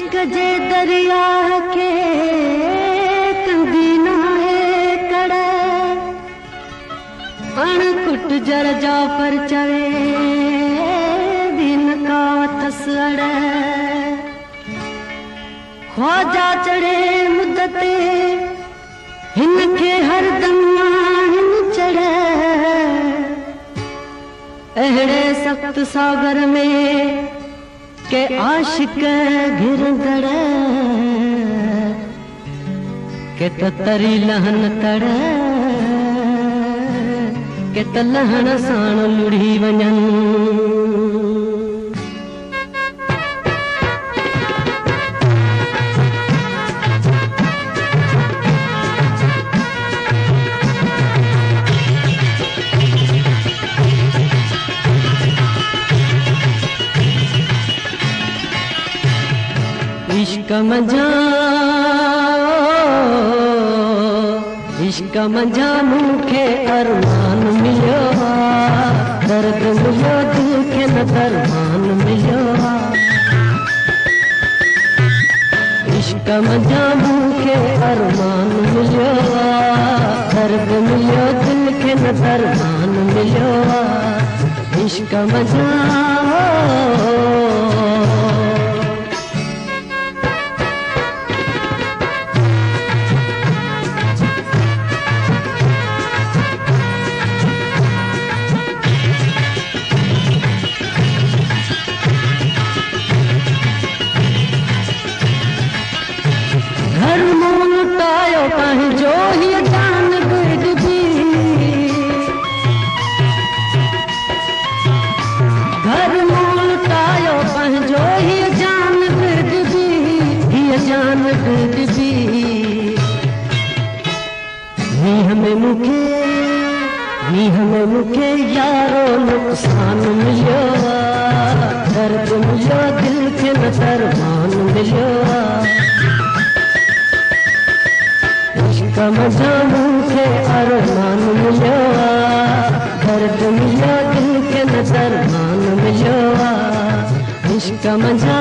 इश्क जे दरिया के कंदीना है कड़े अणकुट जर जा पर चढ़े दिन का तसड़े ख्वाजा चढ़े मुद्दते हिनके हर दम हिन चढ़े अहड़े सख्त सागर में के आशिक घिरंदड़े के तरी लहन तड़े के लहन साण लुढ़ी वञन इश्क मंझा मूंखे अरमान मिलियो दर्द मिलियो दिल खे न दरमान मिलियो इश्क मंझा मूंखे अरमान मिलियो दर्द मिलियो दिल खे न दरमान मिलियो इश्क मंझा जो ही जान बिरदी घर मोलतायो पंहिंजो ही जान बिरदी ही जान बिरदी हमें मुखे यारो नुकसान मिलियो दर्द मिलियो दिल के न दरमान मिलियो मजा मूंखे अरमान मिलियो दर्द मिलियो दिल के न दरमान मिलियो इश्क मजा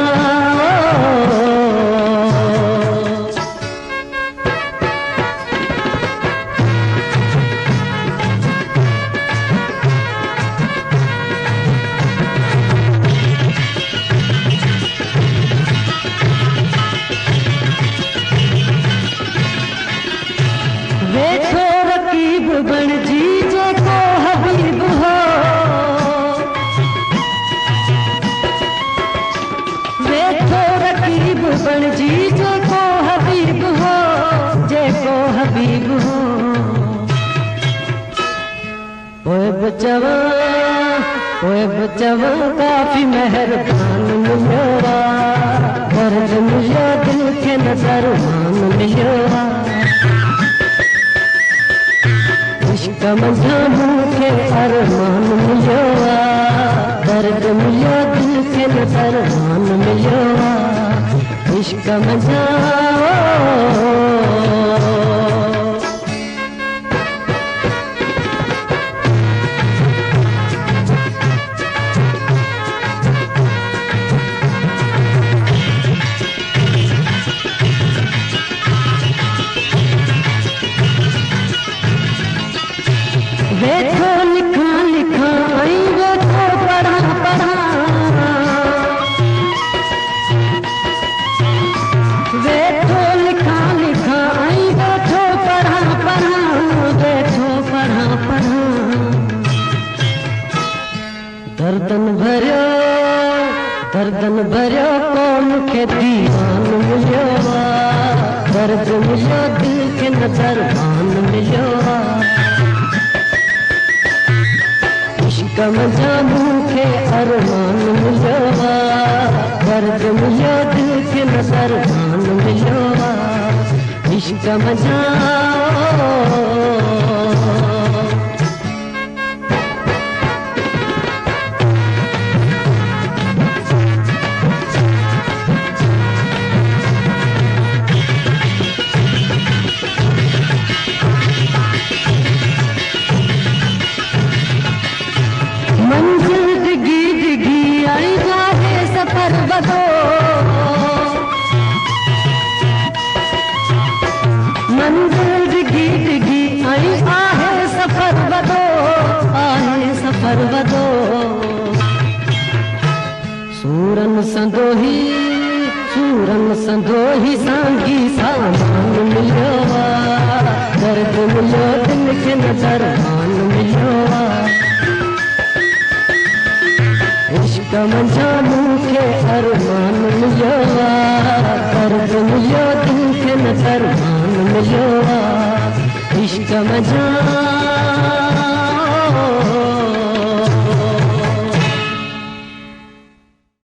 वेठो रकीब बन जी जेको हबीब हो वेठो रकीब बन जी जेको हबीब हो जेको हबीब हो ओए बचवा काफी मेहरबान मिलियो दर्द मिलियो दिल के न दरमान मिलियो इश्क मंझा मूंखे अरमान मिलियो दर्द मिलियो दिल के न दरमान मिलियो इश्क मंझा वेठो लिखा लिखा आई वेठो पढ़ा पढ़ा वेठो लिखा लिखा आई वेठो पढ़ा पढ़ा वेठो पढ़ा पढ़ा दर्दन भरियो कौन के दीवान मिलियो दर्द मिलियो दिल के न दरमान मिलियो इश्क मंझा मूंखे अरमान मिलियो दर्द मिलियो दिल के न दरमान मिलियो इश्क मंझा मंजिल डिगी डिगी आई जाए सफर बदो संदोही सूरन संदोही सांगी सामान मिलियो दर्द मिलियो दिल के नजर मान मिलियो इश्क मंझा मूंखे अरमान मिलियो दर्द मिलियो दिल के नजर मान मिलियो इश्क मंझा